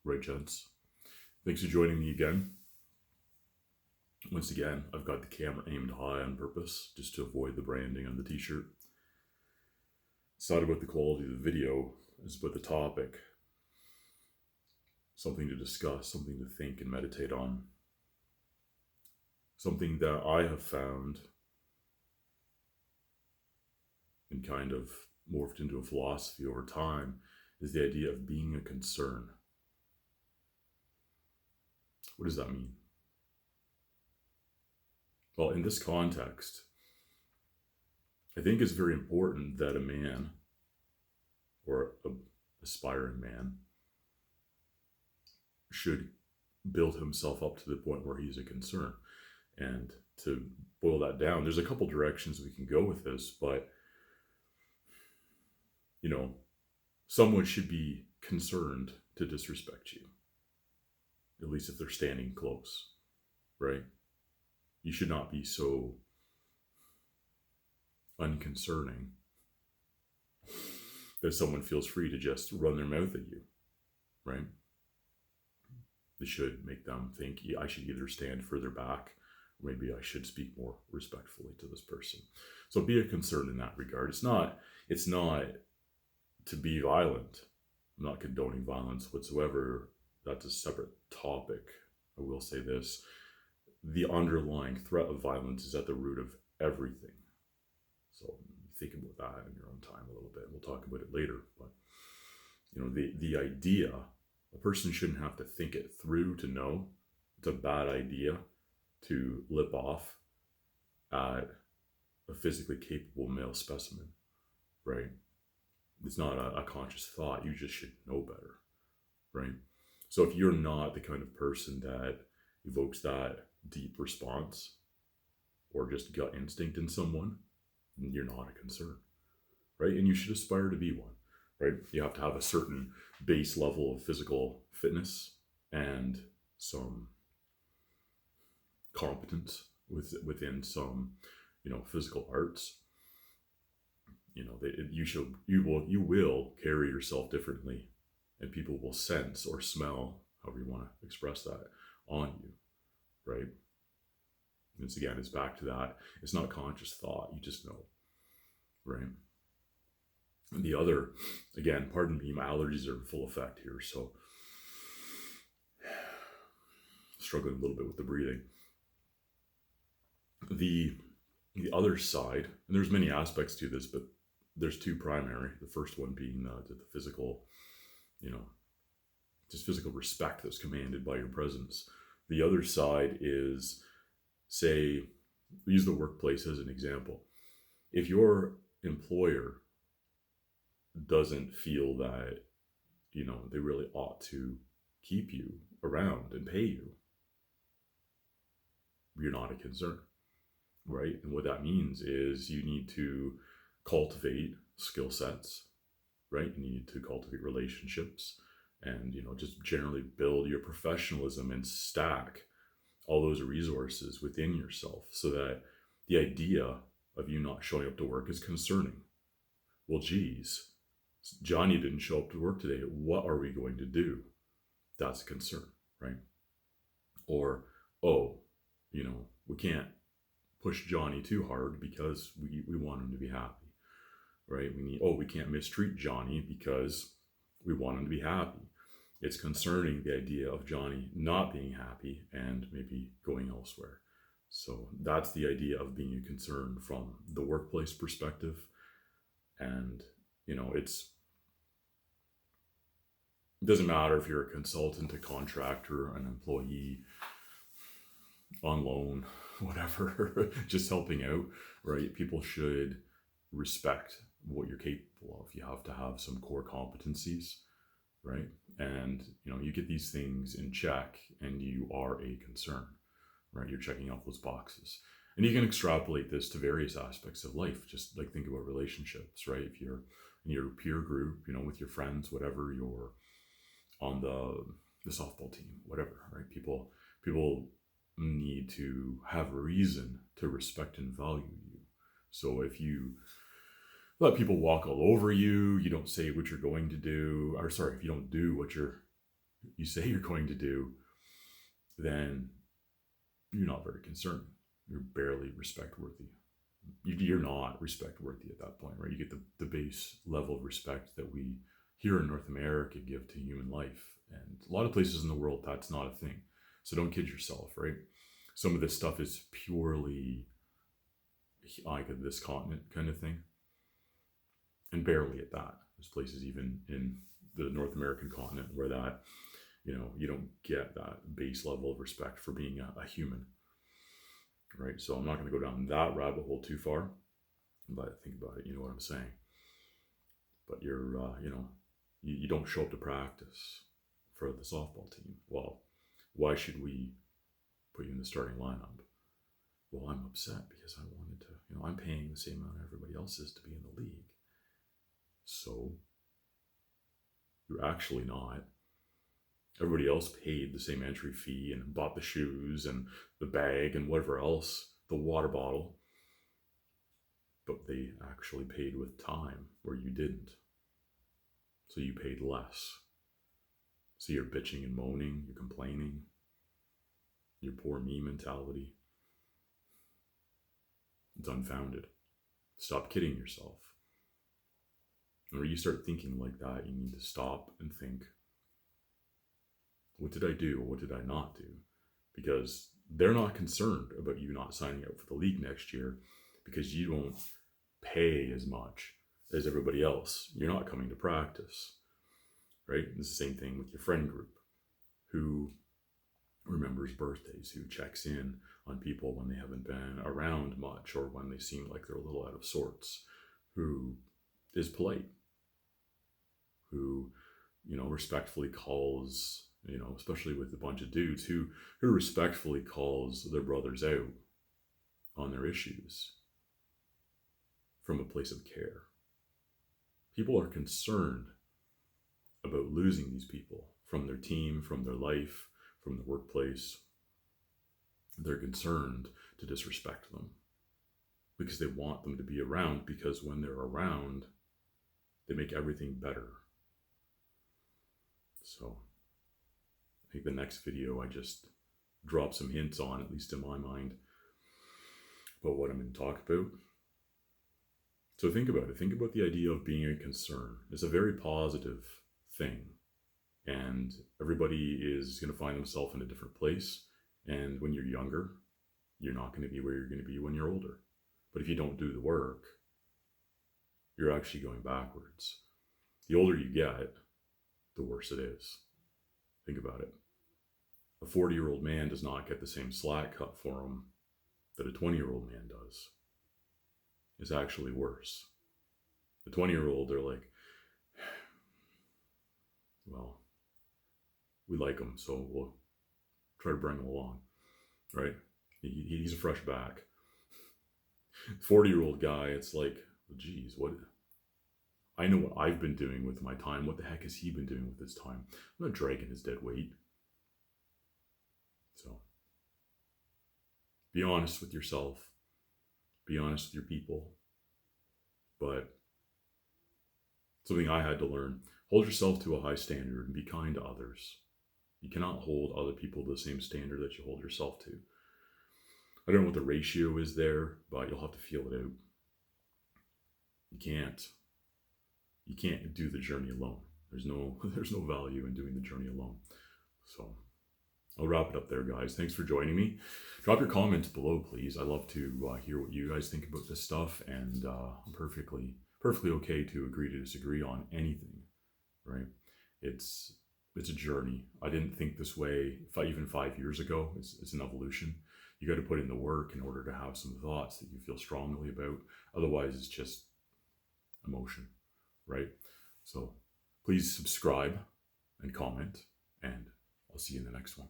Right, gents? Thanks for joining me again. Once again, I've got the camera aimed high on purpose, just to avoid the branding on the t-shirt. It's not about the quality of the video, it's about the topic. Something to discuss, something to think and meditate on. Something that I have found and kind of morphed into a philosophy over time is the idea of being a concern. What does that mean? Well, in this context, I think it's very important that a man or an aspiring man should build himself up to the point where he's a concern. And to boil that down, there's a couple directions we can go with this, but someone should be concerned to disrespect you, at least if they're standing close, right? You should not be so unconcerning that someone feels free to just run their mouth at you, right? This should make them think, I should either stand further back, or maybe I should speak more respectfully to this person. So be a concern in that regard. It's not to be violent. I'm not condoning violence whatsoever. That's a separate topic. I will say this. The underlying threat of violence is at the root of everything. So think about that in your own time a little bit. We'll talk about it later. But, the idea, a person shouldn't have to think it through to know it's a bad idea to lip off at a physically capable male specimen, right? It's not a conscious thought. You just should know better, right? So if you're not the kind of person that evokes that deep response or just gut instinct in someone, you're not a concern, right? And you should aspire to be one, right? You have to have a certain base level of physical fitness and some competence within some, physical arts. You will carry yourself differently, and people will sense or smell, however you want to express that, on you, right? It's back to that. It's not conscious thought. You just know, right? And the other, again, pardon me, my allergies are in full effect here, so struggling a little bit with the breathing. The other side, and there's many aspects to this, but there's two primary. The first one being the physical, just physical respect that's commanded by your presence. The other side is, say, use the workplace as an example. If your employer doesn't feel that, they really ought to keep you around and pay you, you're not a concern, right? And what that means is you need to cultivate skill sets, right? You need to cultivate relationships and, just generally build your professionalism and stack all those resources within yourself so that the idea of you not showing up to work is concerning. Well, geez, Johnny didn't show up to work today. What are we going to do? That's a concern, right? Or, we can't push Johnny too hard because we want him to be happy, right? We can't mistreat Johnny because we want him to be happy. It's concerning, the idea of Johnny not being happy and maybe going elsewhere. So that's the idea of being a concern from the workplace perspective. And, it doesn't matter if you're a consultant, a contractor, an employee, on loan, whatever, just helping out, right? People should respect what you're capable of. You have to have some core competencies, right? And, you get these things in check and you are a concern, right? You're checking off those boxes. And you can extrapolate this to various aspects of life. Just like think about relationships, right? If you're in your peer group, with your friends, whatever, you're on the softball team, whatever, right? People need to have a reason to respect and value you. So if you let people walk all over you, you don't say what you're going to do, if you don't do what you're you say you're going to do, then you're not very concerned. You're barely respect worthy. You're not respect worthy at that point, right? You get the base level of respect that we here in North America give to human life. And a lot of places in the world, that's not a thing. So don't kid yourself, right? Some of this stuff is purely like this continent kind of thing. And barely at that. There's places even in the North American continent where that, you don't get that base level of respect for being a human, right? So I'm not going to go down that rabbit hole too far, but think about it, you know what I'm saying. But you don't show up to practice for the softball team. Well, why should we put you in the starting lineup? Well, I'm upset because I wanted to, I'm paying the same amount everybody else is to be in the league. So you're actually not. Everybody else paid the same entry fee and bought the shoes and the bag and whatever else, the water bottle. But they actually paid with time where you didn't. So you paid less. So you're bitching and moaning, you're complaining, your poor me mentality. It's unfounded. Stop kidding yourself. When you start thinking like that, you need to stop and think, what did I do or what did I not do? Because they're not concerned about you not signing up for the league next year because you don't pay as much as everybody else. You're not coming to practice, right? It's the same thing with your friend group who remembers birthdays, who checks in on people when they haven't been around much or when they seem like they're a little out of sorts, who is polite, who, respectfully calls, especially with a bunch of dudes who respectfully calls their brothers out on their issues from a place of care. People are concerned about losing these people from their team, from their life, from the workplace. They're concerned to disrespect them because they want them to be around, because when they're around, they make everything better. So I think the next video I just drop some hints on, at least in my mind, about what I'm going to talk about. So think about it. Think about the idea of being a concern. It's a very positive thing. And everybody is going to find themselves in a different place. And when you're younger, you're not going to be where you're going to be when you're older. But if you don't do the work, you're actually going backwards. The older you get, the worse it is. Think about it. A 40-year-old man does not get the same slack cut for him that a 20-year-old man does. It's actually worse. The 20-year-old, they're like, well, we like him, so we'll try to bring him along, right? He's a fresh back. 40-year-old guy, it's like, geez, what? I know what I've been doing with my time. What the heck has he been doing with his time? I'm not dragging his dead weight. So, be honest with yourself. Be honest with your people. But something I had to learn, hold yourself to a high standard and be kind to others. You cannot hold other people to the same standard that you hold yourself to. I don't know what the ratio is there, but you'll have to feel it out. You can't do the journey alone. There's no value in doing the journey alone. So I'll wrap it up there, guys. Thanks for joining me. Drop your comments below, please. I love to hear what you guys think about this stuff, and I'm perfectly okay to agree to disagree on anything, right? It's a journey. I didn't think this way even 5 years ago. It's an evolution. You got to put in the work in order to have some thoughts that you feel strongly about. Otherwise, it's just emotion, right? So please subscribe and comment, and I'll see you in the next one.